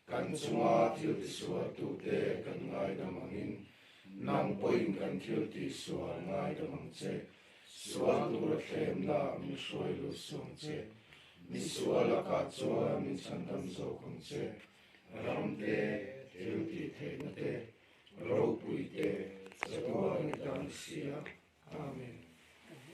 Kan chunga thil ti sual tu te kan ngai damangin nang poin kan thil ti sual ngai damang che sual tu la thlem na mi hruai lu sung che mi sual la ka chua mi chandam zo khong che ram te thil ti the na te ro pui te chatua ni dan sia amen.